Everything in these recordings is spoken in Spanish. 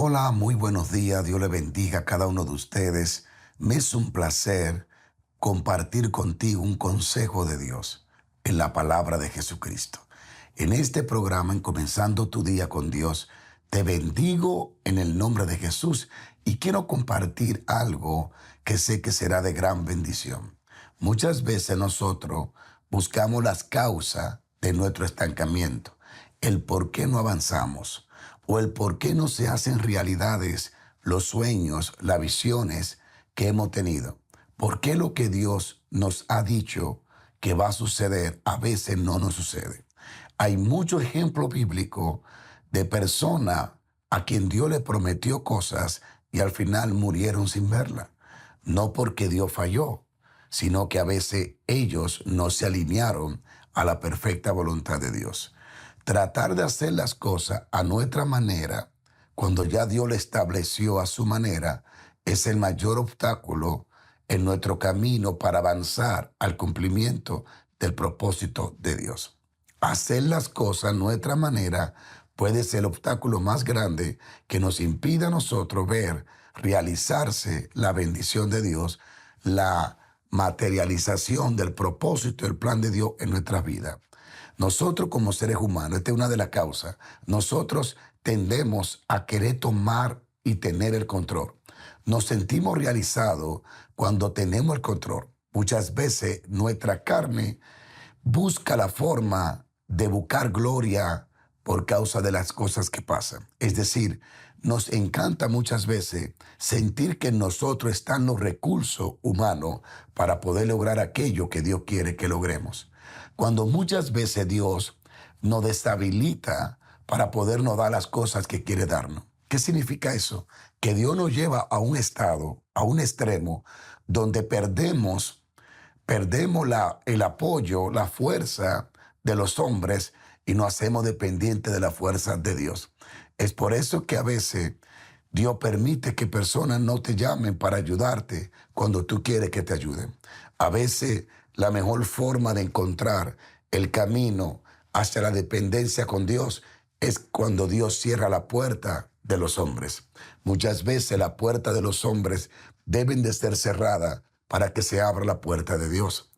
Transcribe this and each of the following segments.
Hola, muy buenos días. Dios le bendiga a cada uno de ustedes. Me es un placer compartir contigo un consejo de Dios en la palabra de Jesucristo. En este programa, en Comenzando tu día con Dios, te bendigo en el nombre de Jesús y quiero compartir algo que sé que será de gran bendición. Muchas veces nosotros buscamos las causas de nuestro estancamiento, el por qué no avanzamos o el por qué no se hacen realidades los sueños, las visiones que hemos tenido. ¿Por qué lo que Dios nos ha dicho que va a suceder a veces no nos sucede? Hay muchos ejemplos bíblicos de personas a quien Dios le prometió cosas y al final murieron sin verla. No porque Dios falló, sino que a veces ellos no se alinearon a la perfecta voluntad de Dios. Tratar de hacer las cosas a nuestra manera, cuando ya Dios le estableció a su manera, es el mayor obstáculo en nuestro camino para avanzar al cumplimiento del propósito de Dios. Hacer las cosas a nuestra manera puede ser el obstáculo más grande que nos impida a nosotros ver realizarse la bendición de Dios, la materialización del propósito y el plan de Dios en nuestra vida. Nosotros como seres humanos, esta es una de las causas, nosotros tendemos a querer tomar y tener el control. Nos sentimos realizados cuando tenemos el control. Muchas veces nuestra carne busca la forma de buscar gloria por causa de las cosas que pasan. Es decir, nos encanta muchas veces sentir que en nosotros están los recursos humanos para poder lograr aquello que Dios quiere que logremos. Cuando muchas veces Dios nos deshabilita para podernos dar las cosas que quiere darnos. ¿Qué significa eso? Que Dios nos lleva a un estado, a un extremo, donde perdemos el apoyo, la fuerza de los hombres y nos hacemos dependientes de la fuerza de Dios. Es por eso que a veces Dios permite que personas no te llamen para ayudarte cuando tú quieres que te ayuden. A veces la mejor forma de encontrar el camino hacia la dependencia con Dios es cuando Dios cierra la puerta de los hombres. Muchas veces la puerta de los hombres deben de ser cerrada para que se abra la puerta de Dios.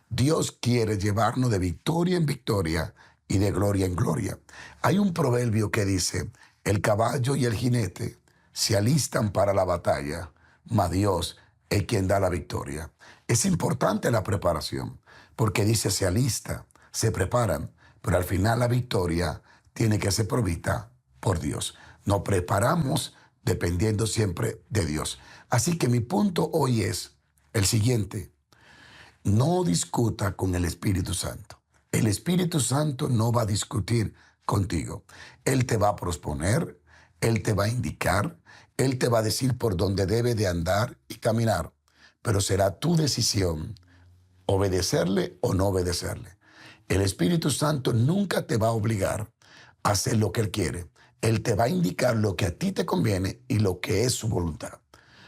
Dios quiere llevarnos de victoria en victoria y de gloria en gloria. Hay un proverbio que dice, el caballo y el jinete se alistan para la batalla, mas Dios es quien da la victoria. Es importante la preparación, porque dice se alista, se preparan, pero al final la victoria tiene que ser provista por Dios. Nos preparamos dependiendo siempre de Dios. Así que mi punto hoy es el siguiente: no discuta con el Espíritu Santo. El Espíritu Santo no va a discutir contigo. Él te va a proponer, Él te va a indicar, Él te va a decir por dónde debe de andar y caminar. Pero será tu decisión obedecerle o no obedecerle. El Espíritu Santo nunca te va a obligar a hacer lo que Él quiere. Él te va a indicar lo que a ti te conviene y lo que es su voluntad.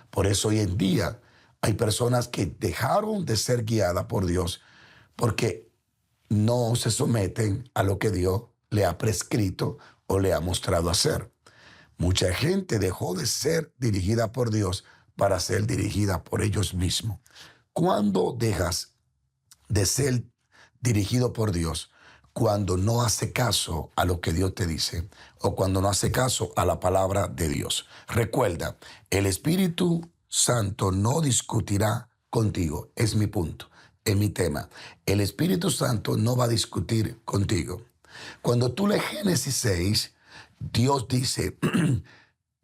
Por eso hoy en día hay personas que dejaron de ser guiadas por Dios porque no se someten a lo que Dios le ha prescrito o le ha mostrado hacer. Mucha gente dejó de ser dirigida por Dios para ser dirigida por ellos mismos. ¿Cuándo dejas de ser dirigido por Dios? Cuando no hace caso a lo que Dios te dice o cuando no hace caso a la palabra de Dios. Recuerda, el Espíritu Santo no discutirá contigo. Es mi punto, es mi tema. El Espíritu Santo no va a discutir contigo. Cuando tú lees Génesis 6, Dios dice,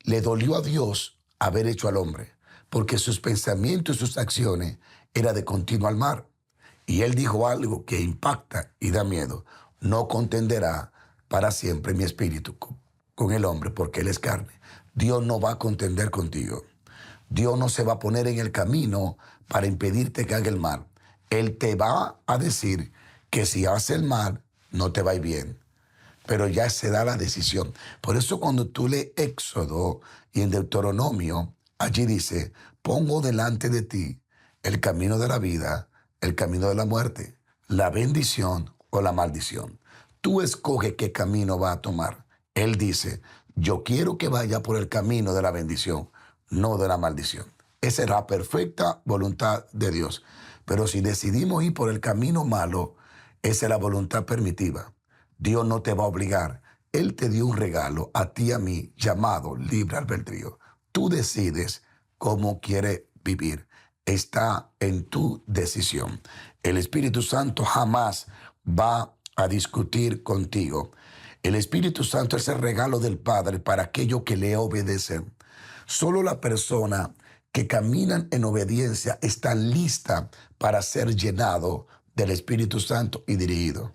le dolió a Dios haber hecho al hombre, porque sus pensamientos y sus acciones eran de continuo mal. Y él dijo algo que impacta y da miedo. No contenderá para siempre mi espíritu con el hombre, porque él es carne. Dios no va a contender contigo. Dios no se va a poner en el camino para impedirte que haga el mal. Él te va a decir que si hace el mal, no te va a ir bien. Pero ya se da la decisión. Por eso cuando tú lees Éxodo y en Deuteronomio, allí dice, pongo delante de ti el camino de la vida, el camino de la muerte, la bendición o la maldición. Tú escoge qué camino va a tomar. Él dice, Yo quiero que vaya por el camino de la bendición, no de la maldición. Esa es la perfecta voluntad de Dios. Pero si decidimos ir por el camino malo, esa es la voluntad permitiva. Dios no te va a obligar. Él te dio un regalo a ti y a mí llamado libre albedrío. Tú decides cómo quieres vivir. Está en tu decisión. El Espíritu Santo jamás va a discutir contigo. El Espíritu Santo es el regalo del Padre para aquellos que le obedecen. Solo la persona que caminan en obediencia está lista para ser llenado del Espíritu Santo y dirigido.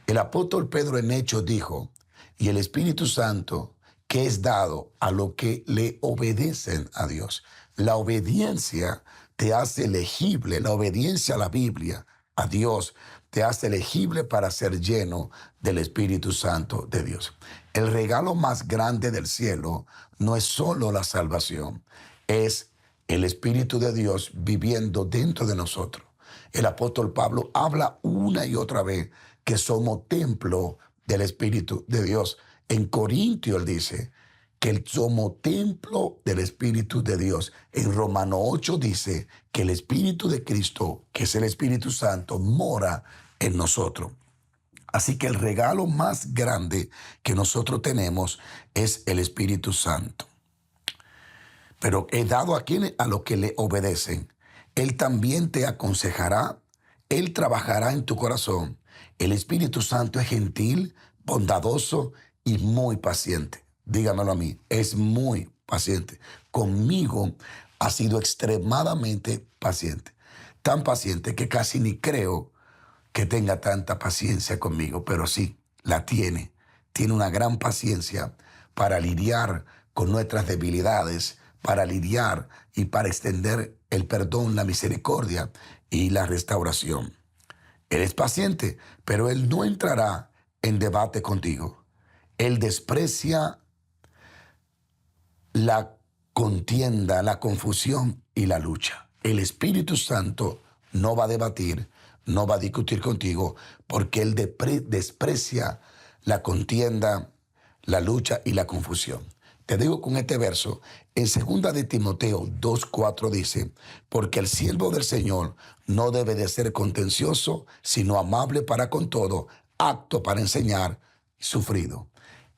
El apóstol Pedro en Hechos dijo, y el Espíritu Santo que es dado a los que le obedecen a Dios. La obediencia te hace elegible, la obediencia a la Biblia, a Dios, te hace elegible para ser lleno del Espíritu Santo de Dios. El regalo más grande del cielo no es solo la salvación, es el Espíritu de Dios viviendo dentro de nosotros. El apóstol Pablo habla una y otra vez que somos templo del Espíritu de Dios. En Corintios él dice que somos templo del Espíritu de Dios. En Romanos 8 dice que el Espíritu de Cristo, que es el Espíritu Santo, mora en nosotros. Así que el regalo más grande que nosotros tenemos es el Espíritu Santo. Pero he dado a quienes, a los que le obedecen. Él también te aconsejará, Él trabajará en tu corazón. El Espíritu Santo es gentil, bondadoso y muy paciente. Dígamelo a mí, es muy paciente. Conmigo ha sido extremadamente paciente. Tan paciente que casi ni creo que tenga tanta paciencia conmigo, pero sí, la tiene. Tiene una gran paciencia para lidiar con nuestras debilidades, para lidiar y para extender el perdón, la misericordia y la restauración. Él es paciente, pero Él no entrará en debate contigo. Él desprecia la contienda, la confusión y la lucha. El Espíritu Santo no va a debatir, no va a discutir contigo, porque Él desprecia la contienda, la lucha y la confusión. Te digo con este verso, en 2 de Timoteo 2:4 dice, porque el siervo del Señor no debe de ser contencioso, sino amable para con todo, apto para enseñar, sufrido.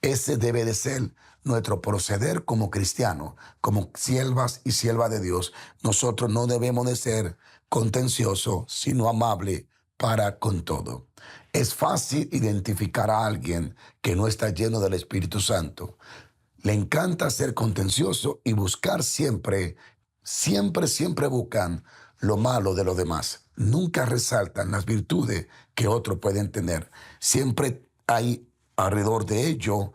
Ese debe de ser nuestro proceder como cristianos, como siervas y siervas de Dios. Nosotros no debemos de ser contenciosos, sino amables para con todo. Es fácil identificar a alguien que no está lleno del Espíritu Santo. Le encanta ser contencioso y buscar siempre buscan lo malo de los demás. Nunca resaltan las virtudes que otros pueden tener. Siempre hay alrededor de ello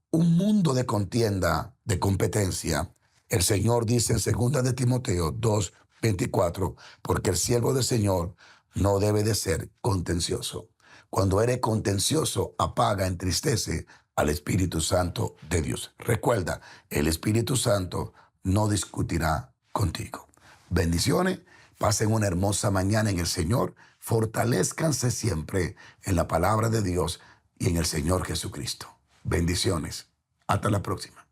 un mundo de contienda, de competencia. El Señor dice en 2 de Timoteo 2:24, porque el siervo del Señor no debe de ser contencioso. Cuando eres contencioso, apaga, entristece al Espíritu Santo de Dios. Recuerda, el Espíritu Santo no discutirá contigo. Bendiciones, pasen una hermosa mañana en el Señor, fortalezcanse siempre en la palabra de Dios y en el Señor Jesucristo. Bendiciones. Hasta la próxima.